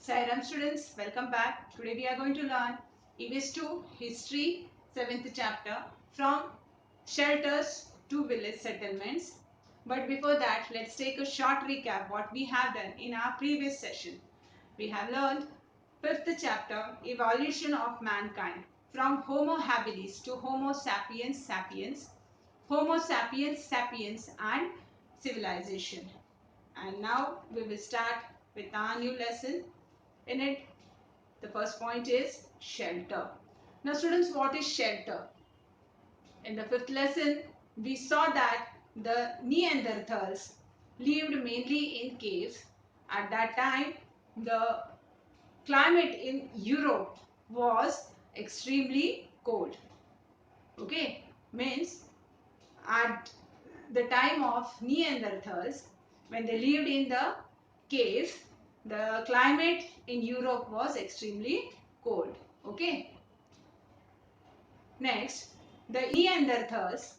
Sairam students, welcome back. Today we are going to learn EVS 2 History 7th chapter from shelters to village settlements. But before that, let's take a short recap what we have done in our previous session. We have learned 5th chapter, Evolution of Mankind, from Homo habilis to Homo sapiens sapiens, Homo sapiens sapiens and civilization. And now we will start with our new lesson. In it, the first point is shelter. Now students, what is shelter? In the 5th lesson, we saw that the Neanderthals lived mainly in caves. At that time, the climate in Europe was extremely cold. Okay, means at the time of Neanderthals, when they lived in the caves, the climate in Europe was extremely cold. Okay. Next, the Neanderthals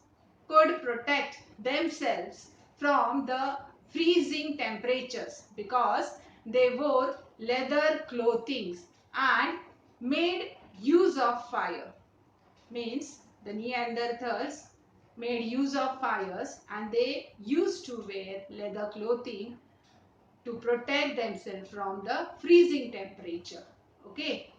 could protect themselves from the freezing temperatures because they wore leather clothing and made use of fire. Means the Neanderthals made use of fires and they used to wear leather clothing to protect themselves from the freezing temperature. Okay.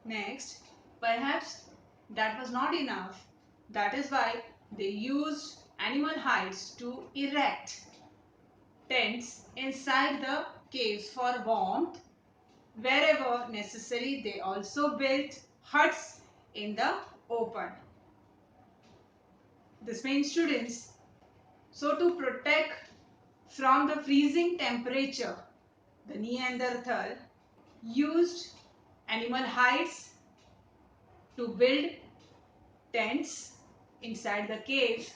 Next, perhaps that was not enough. That is why they used animal hides to erect tents inside the caves for warmth. Wherever necessary, they also built huts in the open. This means students, so to protect from the freezing temperature, the Neanderthal used animal hides to build tents inside the cave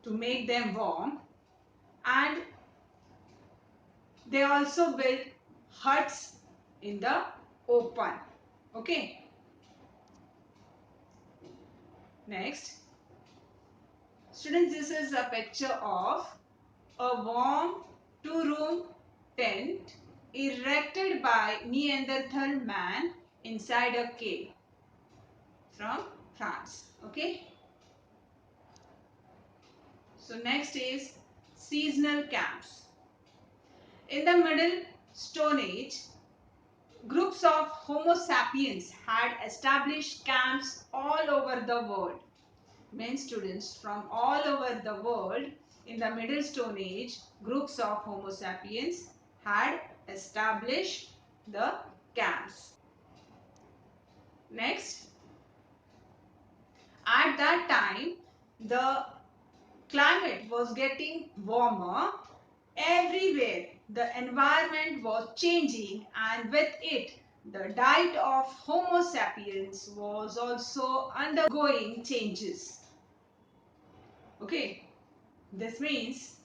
to make them warm, and they also built huts in the open. Okay. Next, students, this is a picture of a warm two-room tent erected by Neanderthal man inside a cave from France. Okay. So next is seasonal camps. In the Middle Stone Age, groups of Homo sapiens had established camps all over the world. Many students from all over the world in the Middle Stone Age, groups of Homo sapiens had established the camps. Next, at that time, the climate was getting warmer. Everywhere the environment was changing, and with it the diet of Homo sapiens was also undergoing changes. Okay, this means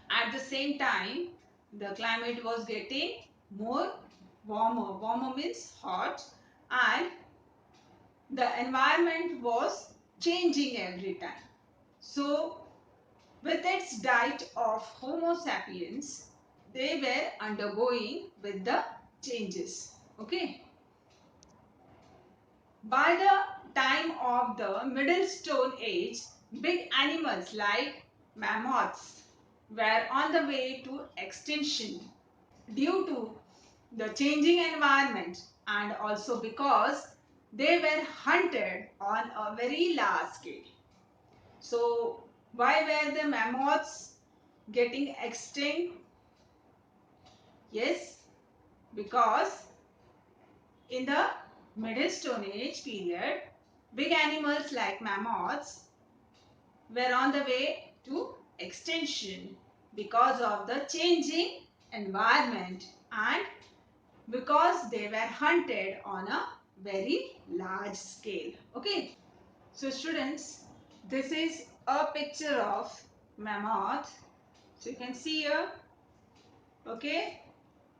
at the same time the climate was getting more warmer. Warmer means hot, and the environment was changing every time. So with its diet of Homo sapiens, they were undergoing with the changes. Okay. By the time of the Middle Stone Age, big animals like mammoths were on the way to extinction due to the changing environment, and also because they were hunted on a very large scale. So why were the mammoths getting extinct? Yes, because in the Middle Stone Age period, big animals like mammoths were on the way to extinction because of the changing environment and because they were hunted on a very large scale. Okay. So students, this is a picture of mammoth. So you can see here. Okay.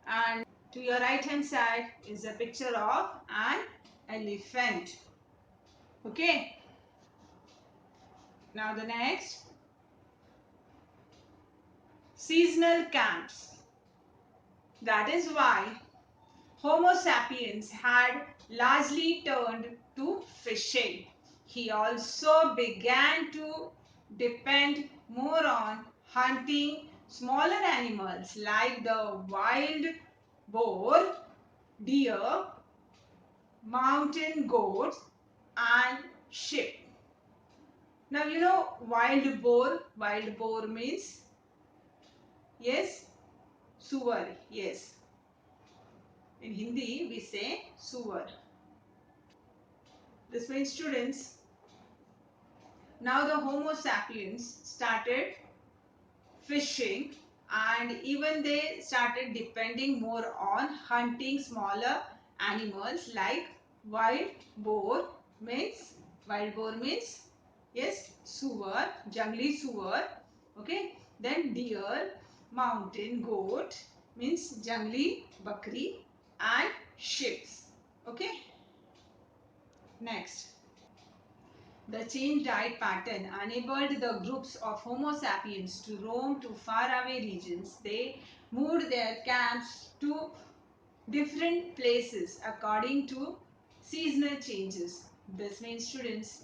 And to your right hand side is a picture of an elephant. Okay. Now the next, seasonal camps. That is why Homo sapiens had largely turned to fishing. He also began to depend more on hunting smaller animals like the wild boar, deer, mountain goats, and sheep. Now you know wild boar. Wild boar means, yes, suwar. Yes. In Hindi we say suwar. This means, students, now the Homo sapiens started fishing, and even they started depending more on hunting smaller animals like wild boar means, yes, suwar, jungly suwar. Okay, then deer, mountain goat means jungly bakri, and sheep. Okay, next. The changed diet pattern enabled the groups of Homo sapiens to roam to faraway regions. They moved their camps to different places according to seasonal changes. This means, students,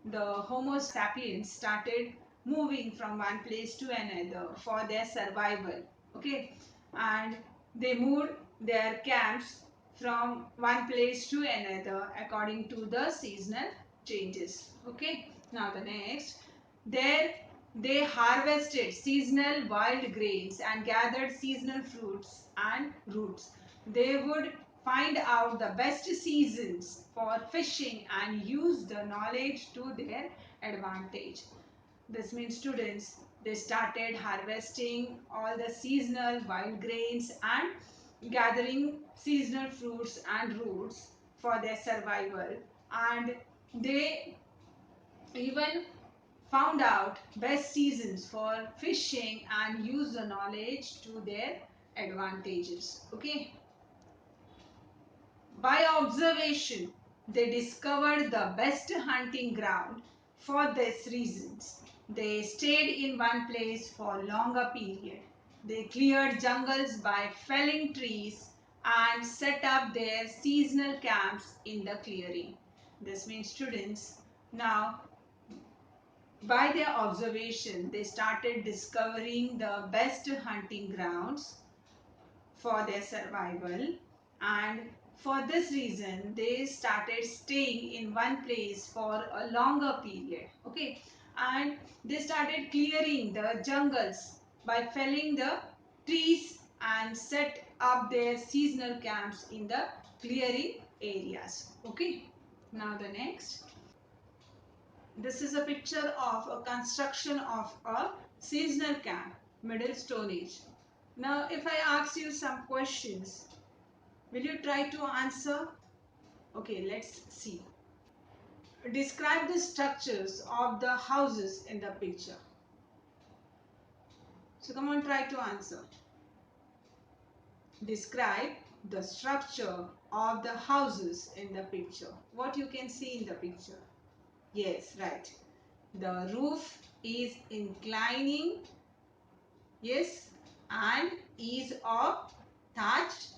the Homo sapiens started moving from one place to another for their survival. Okay, and they moved their camps from one place to another according to the seasonal changes. Okay, now the next, there they harvested seasonal wild grains and gathered seasonal fruits and roots. They would find out the best seasons for fishing and use the knowledge to their advantage. This means, students, they started harvesting all the seasonal wild grains and gathering seasonal fruits and roots for their survival, and they even found out best seasons for fishing and use the knowledge to their advantages. Okay, by observation, they discovered the best hunting ground. For these reasons, they stayed in one place for longer period. They cleared jungles by felling trees and set up their seasonal camps in the clearing. This means, students, now by their observation, they started discovering the best hunting grounds for their survival, and for this reason they started staying in one place for a longer period. Okay, and they started clearing the jungles by felling the trees and set up their seasonal camps in the clearing areas. Okay, now the next. This is a picture of a construction of a seasonal camp, Middle Stone Age. Now, if I ask you some questions, will you try to answer? Okay, let's see. Describe the structures of the houses in the picture. So, come on, try to answer. Describe the structure of the houses in the picture. What you can see in the picture? Yes, right. The roof is inclining. Yes, and is of thatched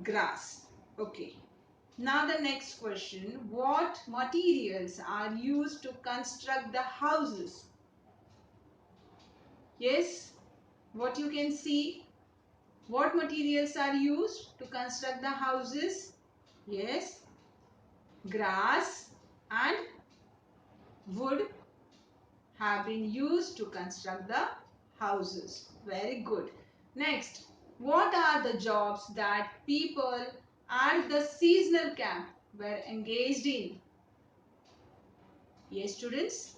grass. Okay. Now the next question. What materials are used to construct the houses? Yes, what you can see. What materials are used to construct the houses? Yes, grass and wood have been used to construct the houses. Very good. Next, what are the jobs that people at the seasonal camp were engaged in? Yes, students?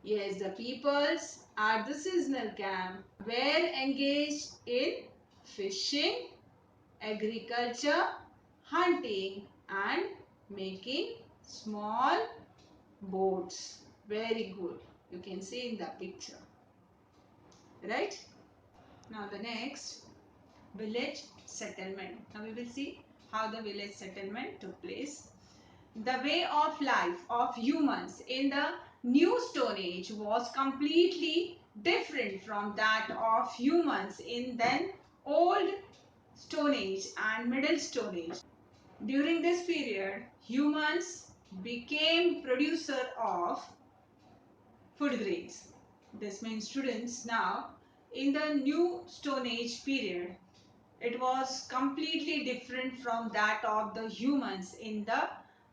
Yes, the peoples at the seasonal camp were engaged in fishing, agriculture, hunting, and making small boats. Very good. You can see in the picture. Right? Now the next, village settlement. Now we will see how the village settlement took place. The way of life of humans in the new Stone Age was completely different from that of humans in then Old Stone Age and Middle Stone Age. During this period, humans became producer of food grains. This means students now in the new Stone Age period, it was completely different from that of the humans in the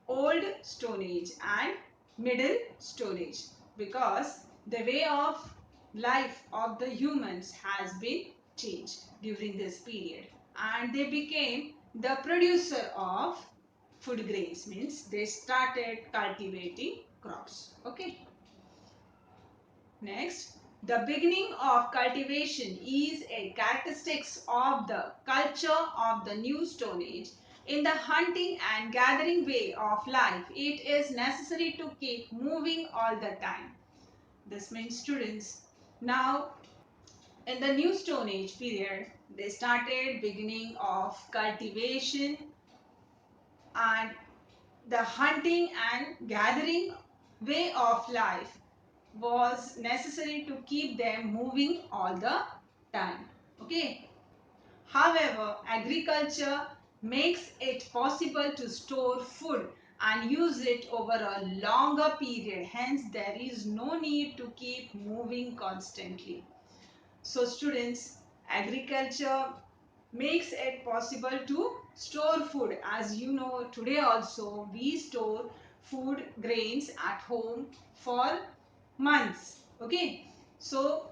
old Stone Age and middle Stone Age, because the way of life of the humans has been changed during this period, and they became the producer of food grains, means they started cultivating crops. Okay. Next, the beginning of cultivation is a characteristics of the culture of the new Stone Age. In the hunting and gathering way of life, it is necessary to keep moving all the time. This means students, now in the new Stone Age period, they started beginning of cultivation, and the hunting and gathering way of life was necessary to keep them moving all the time. Okay. However, agriculture makes it possible to store food and use it over a longer period. Hence, there is no need to keep moving constantly. So, students, agriculture makes it possible to store food. As you know, today also we store food grains at home for months. Okay, so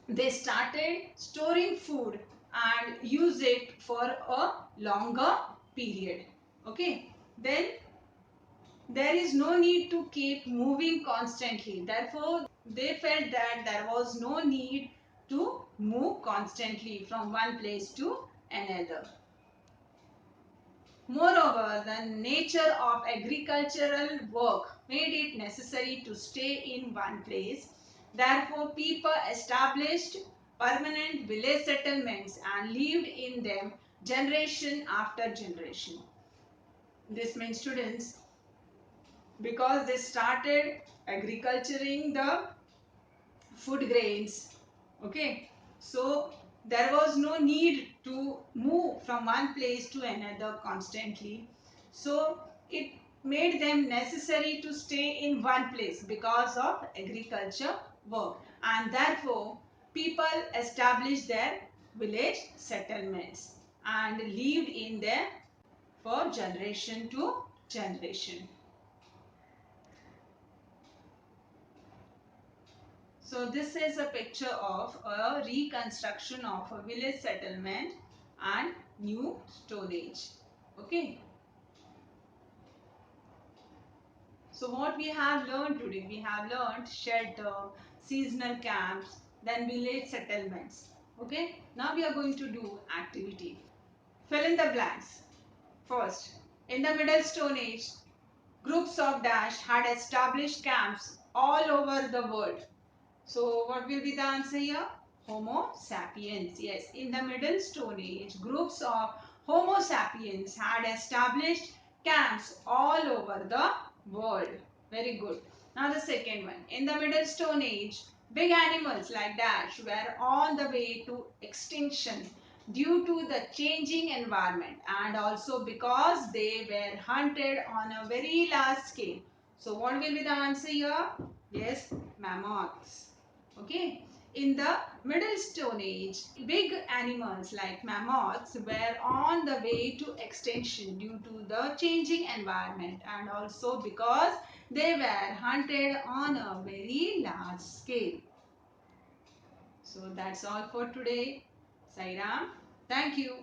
they started storing food and use it for a longer period. Okay, then there is no need to keep moving constantly. Therefore, they felt that there was no need to move constantly from one place to another. Moreover, the nature of agricultural work made it necessary to stay in one place. Therefore, people established permanent village settlements and lived in them generation after generation. This means students, because they started agriculturing the food grains, okay, so there was no need to move from one place to another constantly, so it made them necessary to stay in one place because of agriculture work, and therefore people established their village settlements and lived in them for generation to generation. So this is a picture of a reconstruction of a village settlement and new Stone Age. Okay. So what we have learned today? We have learned shelter, seasonal camps, then village settlements. Okay. Now we are going to do activity. Fill in the blanks. First, in the Middle Stone Age, groups of dash had established camps all over the world. So what will be the answer here? Homo sapiens. Yes, in the Middle Stone Age, groups of Homo sapiens had established camps all over the world. Very good. Now the second one. In the Middle Stone Age, big animals like dash were on the way to extinction due to the changing environment and also because they were hunted on a very large scale. So what will be the answer here? Yes, mammoths. Okay. In the Middle Stone Age, big animals like mammoths were on the way to extinction due to the changing environment and also because they were hunted on a very large scale. So that's all for today. Sairam, thank you.